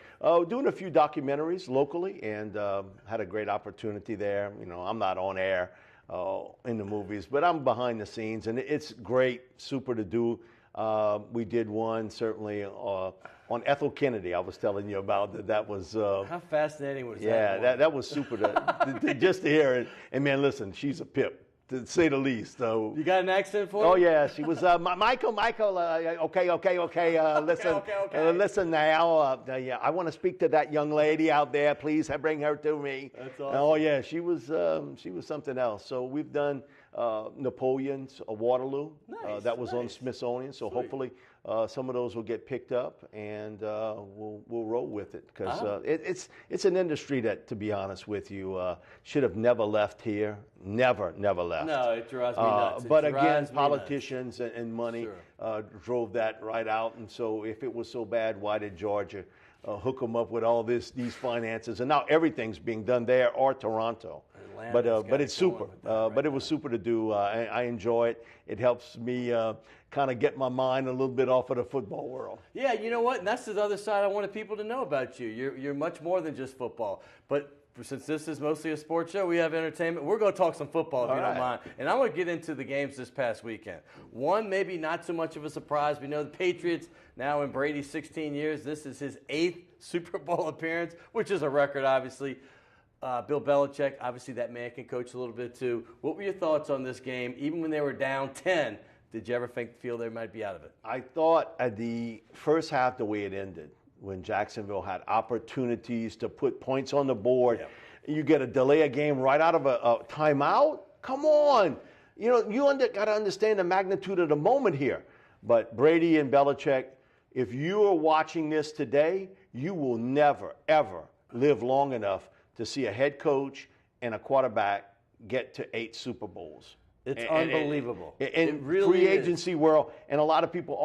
doing a few documentaries locally, and had a great opportunity there. You know, I'm not on air in the movies, but I'm behind the scenes, and it's great, super to do. We did one certainly on Ethel Kennedy. I was telling you about that. Was how fascinating was that? Yeah, that was super just to hear it. And man, listen, she's a pip, to say the least. So you got an accent for her? Oh yeah, she was Michael. Okay. Listen, listen now. Yeah, I want to speak to that young lady out there. Please bring her to me. That's awesome. Oh yeah, she was something else. So we've done Napoleon's Waterloo. Nice, that was on nice. Smithsonian. So Sweet. hopefully some of those will get picked up, and we'll roll with it, because it's an industry that, to be honest with you, should have never left here. Never left. No, it drives me nuts. But again, politicians and money drove that right out. And so if it was so bad, why did Georgia hook them up with all these finances? And now everything's being done there or Toronto. But it's super. But it was super to do. I enjoy it. It helps me kind of get my mind a little bit off of the football world. Yeah, you know what? And that's the other side I wanted people to know about you. You're much more than just football. But since this is mostly a sports show, we have entertainment. We're going to talk some football if you don't mind. And I'm going to get into the games this past weekend. One, maybe not so much of a surprise. We know the Patriots, now in Brady's 16 years, this is his 8th Super Bowl appearance, which is a record, obviously. Bill Belichick, obviously that man can coach a little bit too. What were your thoughts on this game? Even when they were down 10, did you ever feel they might be out of it? I thought at the first half, the way it ended, when Jacksonville had opportunities to put points on the board, you get a delay a game right out of a timeout? Come on. You know, you got to understand the magnitude of the moment here. But Brady and Belichick, if you are watching this today, you will never, ever live long enough to see a head coach and a quarterback get to 8 Super Bowls. It's unbelievable. In free agency world, and a lot of people,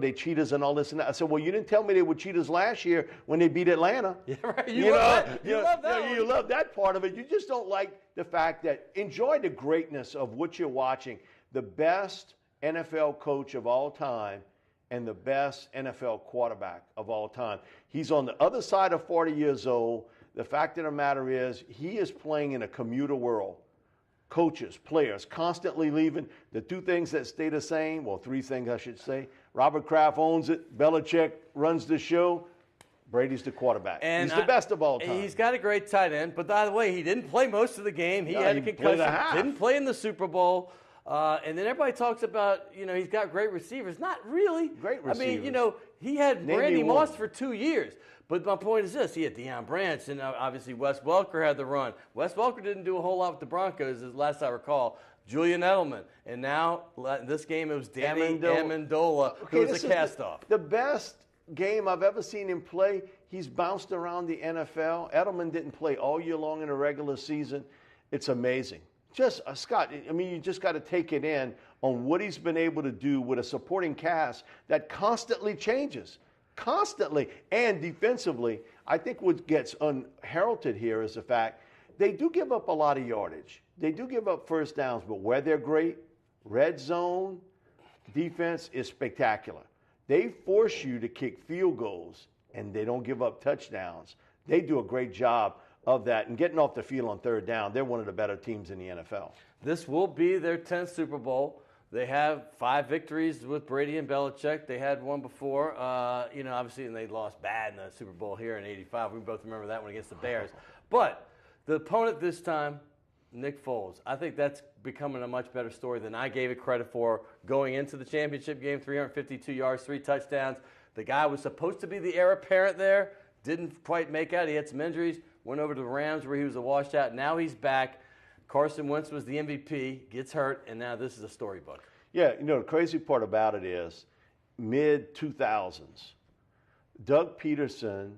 they cheaters and all this and that. I said, well, you didn't tell me they were cheaters last year when they beat Atlanta. Yeah, right. You love that part of it. You just don't like the fact that enjoy the greatness of what you're watching. The best NFL coach of all time and the best NFL quarterback of all time. He's on the other side of 40 years old. The fact of the matter is he is playing in a commuter world. Coaches, players, constantly leaving. The 2 things that stay the same, well, 3 things I should say. Robert Kraft owns it. Belichick runs the show. Brady's the quarterback. And he's the best of all time. He's got a great tight end. But by the way, he didn't play most of the game. He had a concussion. Didn't play in the Super Bowl. And then everybody talks about, he's got great receivers. Not really. Great receivers. I mean, he had Randy Moss for 2 years. But my point is this. He had Deion Branch, and obviously Wes Welker had the run. Wes Welker didn't do a whole lot with the Broncos, as last I recall. Julian Edelman. And now, in this game, it was Danny Amendola, who was a cast-off. The best game I've ever seen him play. He's bounced around the NFL. Edelman didn't play all year long in the regular season. It's amazing. Just, Scott, you just got to take it in on what he's been able to do with a supporting cast that constantly changes. Constantly. And defensively, I think what gets unheralded here is the fact they do give up a lot of yardage. They do give up first downs, but where they're great, red zone defense is spectacular. They force you to kick field goals, and they don't give up touchdowns. They do a great job of that. And getting off the field on 3rd down, they're one of the better teams in the NFL. This will be their 10th Super Bowl. They have 5 victories with Brady and Belichick. They had one before, obviously, and they lost bad in the Super Bowl here in '85. We both remember that one against the Bears. But the opponent this time, Nick Foles. I think that's becoming a much better story than I gave it credit for going into the championship game. 352 yards, 3 touchdowns. The guy was supposed to be the heir apparent there. Didn't quite make out. He had some injuries. Went over to the Rams where he was a washout. Now he's back. Carson Wentz was the MVP, gets hurt, and now this is a storybook. Yeah, the crazy part about it is mid-2000s, Doug Peterson,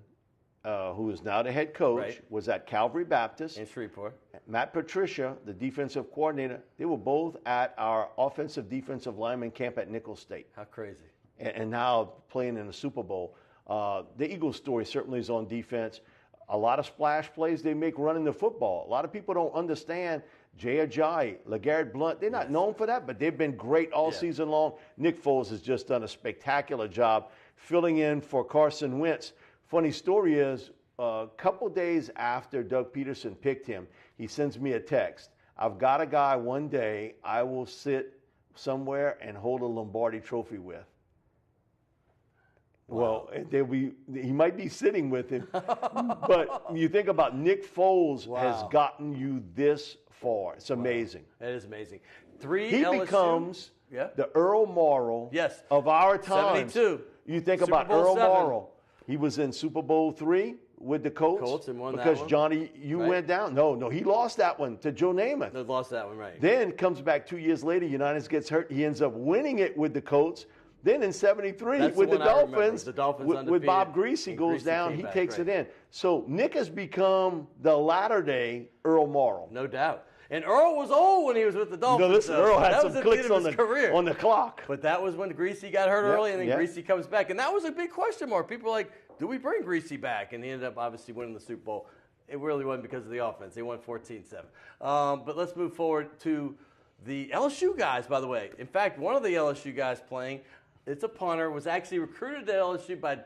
who is now the head coach, was at Calvary Baptist. In Shreveport. Matt Patricia, the defensive coordinator, they were both at our offensive defensive lineman camp at Nicholls State. How crazy. And now playing in the Super Bowl. The Eagles story certainly is on defense. A lot of splash plays they make running the football. A lot of people don't understand Jay Ajayi, LeGarrette Blount. They're not known for that, but they've been great all season long. Nick Foles has just done a spectacular job filling in for Carson Wentz. Funny story is, a couple days after Doug Peterson picked him, he sends me a text. I've got a guy one day I will sit somewhere and hold a Lombardi trophy with. Wow. Well, he might be sitting with him. But you think about Nick Foles has gotten you this far. It's amazing. That is amazing. He becomes the Earl Morrall of our time. 72. You think about Earl Morrall. He was in Super Bowl III with the Colts and won because that one. Johnny, went down. No, he lost that one to Joe Namath. They lost that one, right. Then comes back 2 years later. Unitas gets hurt. He ends up winning it with the Colts. Then in 73 with the Dolphins with Bob Greasy goes down, he takes it in. So Nick has become the latter-day Earl Morrall. No doubt. And Earl was old when he was with the Dolphins. No, listen, Earl had some clicks on the clock. But that was when Greasy got hurt early, and then Greasy comes back. And that was a big question mark. People were like, do we bring Greasy back? And he ended up obviously winning the Super Bowl. It really wasn't because of the offense. They won 14-7. But let's move forward to the LSU guys, by the way. In fact, one of the LSU guys playing, it's a punter, was actually recruited to LSU by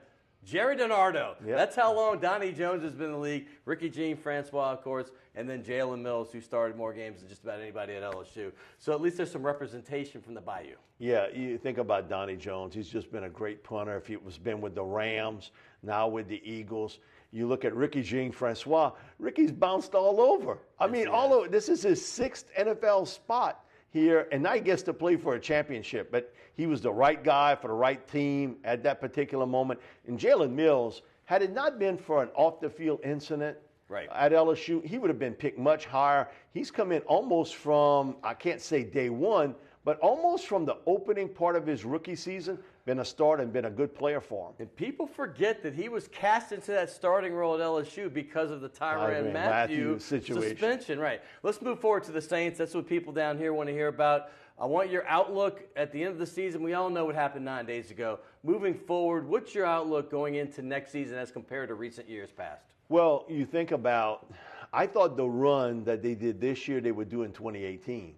Jerry DiNardo. Yep. That's how long Donnie Jones has been in the league. Ricky Jean Francois, of course, and then Jalen Mills, who started more games than just about anybody at LSU. So at least there's some representation from the Bayou. Yeah, you think about Donnie Jones. He's just been a great punter. If he was been with the Rams, now with the Eagles. You look at Ricky Jean Francois. Ricky's bounced all over. I mean, this is his 6th NFL spot here, and now he gets to play for a championship. But he was the right guy for the right team at that particular moment. And Jalen Mills, had it not been for an off-the-field incident at LSU, he would have been picked much higher. He's come in almost from, I can't say day one, but almost from the opening part of his rookie season, been a starter and been a good player for him. And people forget that he was cast into that starting role at LSU because of the Tyrann Mathieu suspension. Right. Let's move forward to the Saints. That's what people down here want to hear about. I want your outlook at the end of the season. We all know what happened 9 days ago. Moving forward, what's your outlook going into next season as compared to recent years past? Well, you think about, I thought the run that they did this year they would do in 2018.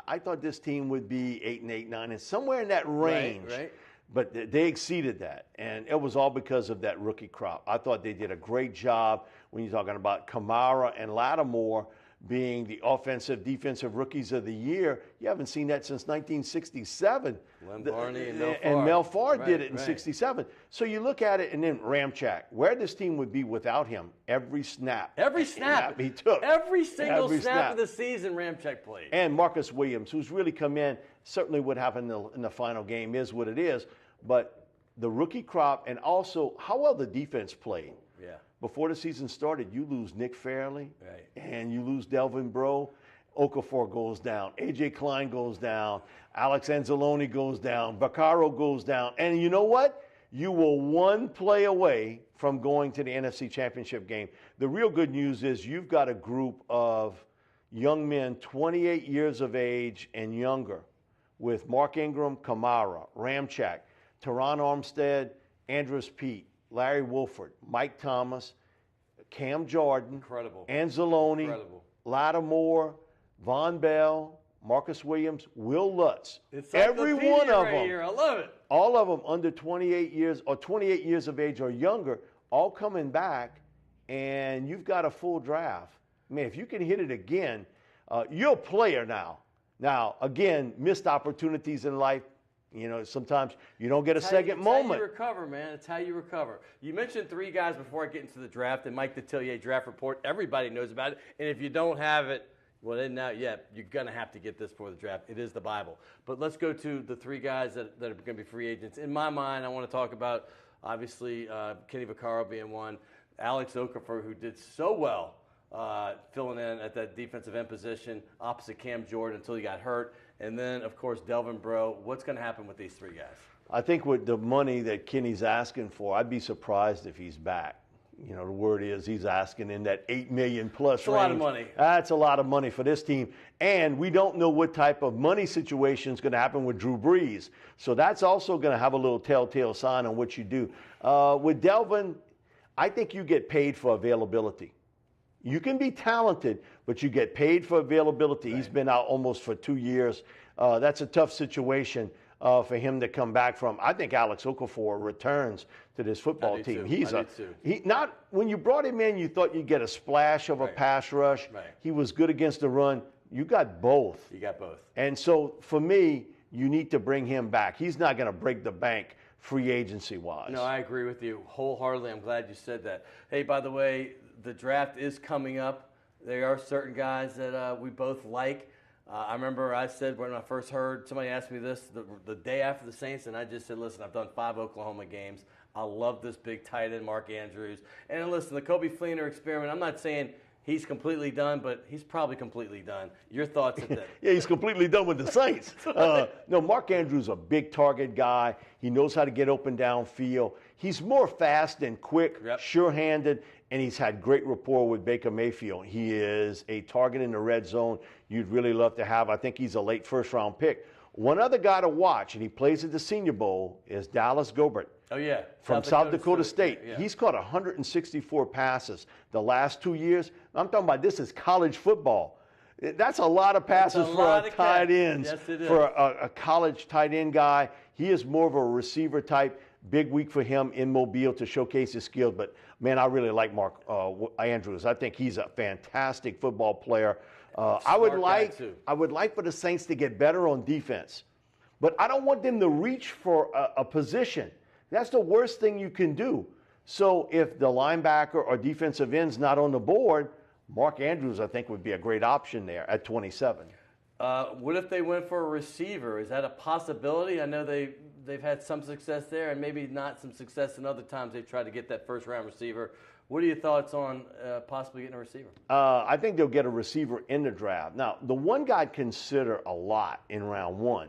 I thought this team would be 8-8, 9, and somewhere in that range. Right. But they exceeded that, and it was all because of that rookie crop. I thought they did a great job when you're talking about Kamara and Lattimore being the offensive, defensive rookies of the year. You haven't seen that since 1967. Len Barney and Mel Farr. And Mel Farr did it in 67. So you look at it, and then Ramchak, where this team would be without him every snap. Every snap. He took. Every single snap of the season, Ramchak played. And Marcus Williams, who's really come in, certainly what happened in the final game is what it is. But the rookie crop and also how well the defense played. Yeah. Before the season started, you lose Nick Fairley and you lose Delvin Breaux. Okafor goes down. A.J. Klein goes down. Alex Anzalone goes down. Vaccaro goes down. And you know what? You were one play away from going to the NFC Championship game. The real good news is you've got a group of young men, 28 years of age and younger, with Mark Ingram, Kamara, Ramchak, Teron Armstead, Andrus Peat, Larry Wolford, Mike Thomas, Cam Jordan, Anzalone, Lattimore, Von Bell, Marcus Williams, Will Lutz. Every one of them. I love it. All of them under 28 years or 28 years of age or younger, all coming back, and you've got a full draft. Man, if you can hit it again, you're a player now. Now, again, missed opportunities in life. You know, sometimes you don't get a second moment. It's how you recover, man. It's how you recover. You mentioned 3 guys before I get into the draft, and Mike Detillier draft report. Everybody knows about it. And if you don't have it, well, it isn't out yet. You're going to have to get this for the draft. It is the Bible. But let's go to the 3 guys that are going to be free agents. In my mind, I want to talk about, obviously, Kenny Vaccaro being one, Alex Okafor, who did so well filling in at that defensive end position opposite Cam Jordan until he got hurt. And then, of course, Delvin Breaux. What's going to happen with these 3 guys? I think with the money that Kenny's asking for, I'd be surprised if he's back. You know, the word is he's asking in that $8 million plus range. That's a lot of money. That's a lot of money for this team. And we don't know what type of money situation is going to happen with Drew Brees. So that's also going to have a little telltale sign on what you do. With Delvin, I think you get paid for availability. You can be talented, but you get paid for availability. Right. He's been out almost for 2 years. That's a tough situation for him to come back from. I think Alex Okafor returns to this football team. Not when you brought him in, you thought you'd get a splash of a pass rush. Right. He was good against the run. You got both. You got both. And so for me, you need to bring him back. He's not going to break the bank free agency-wise. No, I agree with you wholeheartedly. I'm glad you said that. Hey, by the way, the draft is coming up. There are certain guys that we both like. I remember I said when I first heard, somebody asked me this the day after the Saints, and I just said, listen, I've done 5 Oklahoma games. I love this big tight end, Mark Andrews. And listen, the Kobe Fleener experiment, I'm not saying he's completely done, but he's probably completely done. Your thoughts on that? Yeah, he's completely done with the Saints. No, Mark Andrews is a big target guy. He knows how to get open downfield. He's more fast and quick, sure-handed, and he's had great rapport with Baker Mayfield. He is a target in the red zone you'd really love to have. I think he's a late first-round pick. One other guy to watch, and he plays at the Senior Bowl, is Dallas Gobert. Oh, yeah. From South Dakota State. Yeah. He's caught 164 passes the last 2 years. I'm talking about this is college football. That's a lot of passes for a tight end. Yes, it is. For a college tight end guy. He is more of a receiver type. Big week for him in Mobile to showcase his skills. But, man, I really like Mark Andrews. I think he's a fantastic football player. I would like for the Saints to get better on defense. But I don't want them to reach for a position. That's the worst thing you can do. So if the linebacker or defensive end's not on the board, Mark Andrews, I think, would be a great option there at 27. What if they went for a receiver? Is that a possibility? I know they've had some success there and maybe not some success in other times they tried to get that first-round receiver. What are your thoughts on possibly getting a receiver? I think they'll get a receiver in the draft. Now, the one guy I'd consider a lot in round 1,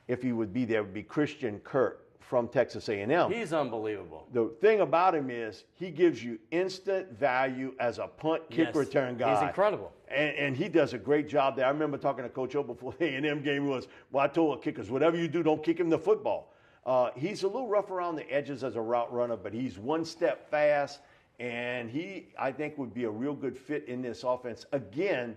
if he would be there, would be Christian Kirk from Texas A&M. He's unbelievable. The thing about him is he gives you instant value as a punt kick return guy. He's incredible. And he does a great job there. I remember talking to Coach O before the A&M game I told kickers, whatever you do, don't kick him the football. He's a little rough around the edges as a route runner, but he's one step fast, and he, I think, would be a real good fit in this offense. Again,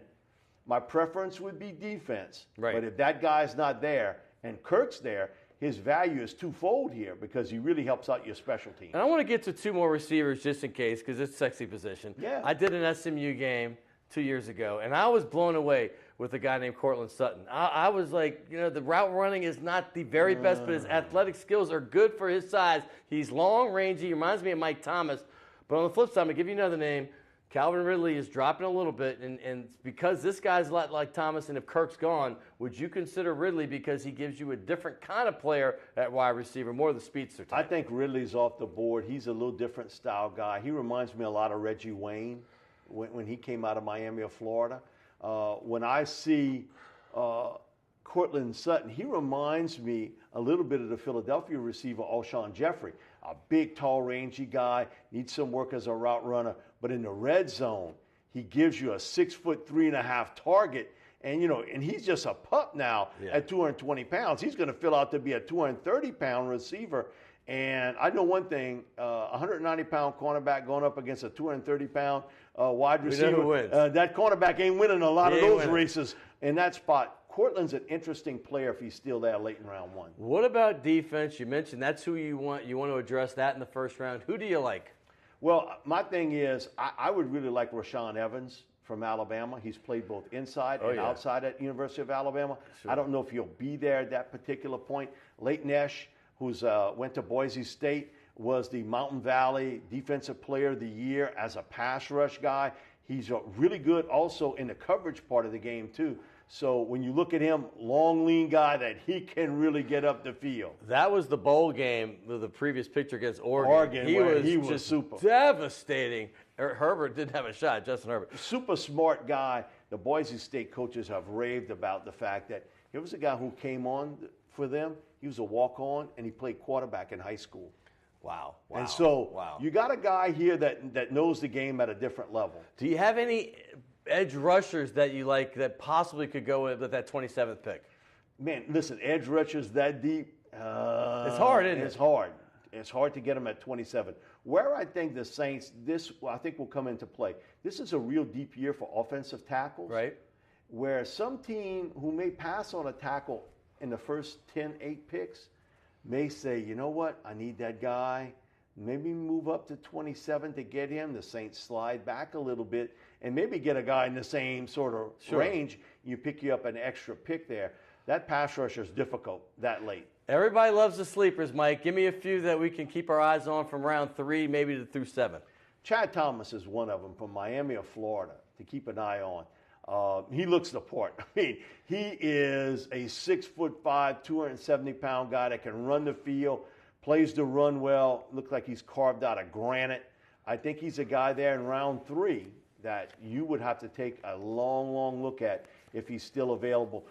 my preference would be defense. Right. But if that guy's not there and Kirk's there, his value is twofold here because he really helps out your special team. And I want to get to 2 more receivers just in case because it's a sexy position. Yeah. I did an SMU game 2 years ago, and I was blown away with a guy named Cortland Sutton. I was like, the route running is not the very best, but his athletic skills are good for his size. He's long, rangy. He reminds me of Mike Thomas. But on the flip side, I'm going to give you another name. Calvin Ridley is dropping a little bit, and because this guy's a lot like Thomas, and if Kirk's gone, would you consider Ridley because he gives you a different kind of player at wide receiver, more of the speedster type? I think Ridley's off the board. He's a little different style guy. He reminds me a lot of Reggie Wayne when he came out of Miami or Florida. When I see Cortland Sutton, he reminds me a little bit of the Philadelphia receiver Alshon Jeffrey, a big, tall, rangy guy, needs some work as a route runner. But in the red zone, he gives you a 6'3.5" target. And, and he's just a pup now at 220 pounds. He's going to fill out to be a 230-pound receiver. And I know one thing, 190-pound cornerback going up against a 230-pound wide receiver. We know who wins. That cornerback ain't winning a lot of those races in that spot. Cortland's an interesting player if he's still there late in round 1. What about defense? You mentioned that's who you want. You want to address that in the first round. Who do you like? Well, my thing is I would really like Rashaan Evans from Alabama. He's played both inside and outside at University of Alabama. Sure. I don't know if he'll be there at that particular point. Leighton Esch, who's went to Boise State, was the Mountain Valley Defensive Player of the Year as a pass rush guy. He's really good also in the coverage part of the game, too. So when you look at him, long, lean guy that he can really get up the field. That was the bowl game with the previous picture against Oregon. He was just super devastating. Herbert didn't have a shot, Justin Herbert. Super smart guy. The Boise State coaches have raved about the fact that he was a guy who came on for them. He was a walk-on, and he played quarterback in high school. Wow. And so you got a guy here that knows the game at a different level. Do you have any edge rushers that you like that possibly could go with that 27th pick? Man, listen, edge rushers that deep. It's hard, isn't it? It's hard. It's hard to get them at 27. Where I think the Saints, I think will come into play. This is a real deep year for offensive tackles. Right. Where some team who may pass on a tackle in the first 10, 8 picks may say, you know what, I need that guy. Maybe move up to 27 to get him. The Saints slide back a little bit and maybe get a guy in the same sort of range. You pick you up an extra pick there. That pass rusher is difficult that late. Everybody loves the sleepers, Mike. Give me a few that we can keep our eyes on from round 3, maybe through 7. Chad Thomas is one of them from Miami or Florida to keep an eye on. He looks the part. I mean, he is a 6'5", 270-pound guy that can run the field, plays the run well, looks like he's carved out of granite. I think he's a guy there in round 3 that you would have to take a long, long look at if he's still available.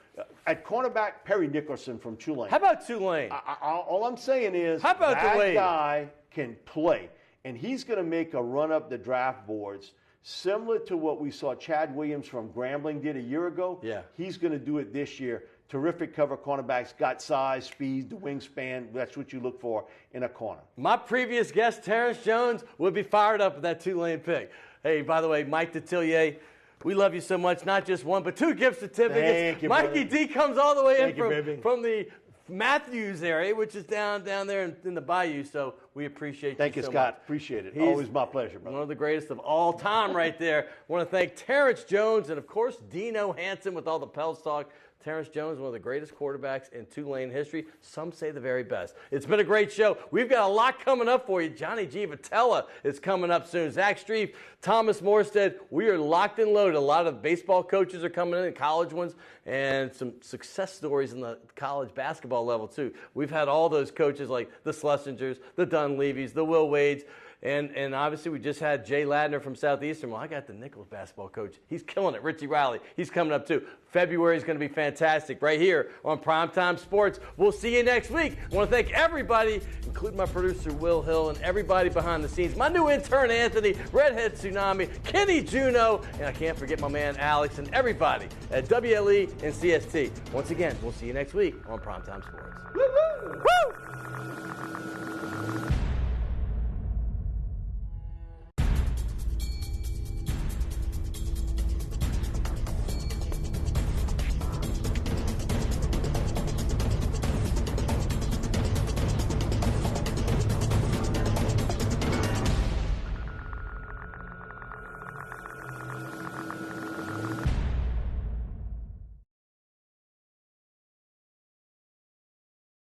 At cornerback, Perry Nicholson from Tulane. How about Tulane? All I'm saying is that guy can play, and he's going to make a run up the draft boards similar to what we saw Chad Williams from Grambling did a year ago. Yeah. He's going to do it this year. Terrific cover cornerbacks, got size, speed, the wingspan. That's what you look for in a corner. My previous guest, Terrence Jones, would be fired up with that Tulane pick. Hey, by the way, Mike Detillier, we love you so much. Not just one, but 2 gift certificates. Thank you, Mikey brother. D comes all the way Thank you, baby. from the Matthews area, which is down there in the bayou. So we appreciate Thank you, so Scott. much. Appreciate it. He's always my pleasure, brother. One of the greatest of all time right there. I want to thank Terrence Jones and, of course, Dino Hanson with all the Pels talk. Terrence Jones, one of the greatest quarterbacks in Tulane history. Some say the very best. It's been a great show. We've got a lot coming up for you. Johnny G. Vitella is coming up soon. Zach Streif, Thomas Morstead. We are locked and loaded. A lot of baseball coaches are coming in, college ones, and some success stories in the college basketball level, too. We've had all those coaches like the Schlesingers, the Dunleavys, the Will Wades. And obviously, we just had Jay Ladner from Southeastern. Well, I got the Nichols basketball coach. He's killing it. Richie Riley. He's coming up, too. February is going to be fantastic right here on Primetime Sports. We'll see you next week. I want to thank everybody, including my producer, Will Hill, and everybody behind the scenes. My new intern, Anthony, Redhead Tsunami, Kenny Juno, and I can't forget my man, Alex, and everybody at WLE and CST. Once again, we'll see you next week on Primetime Sports. Woo-hoo! Woo!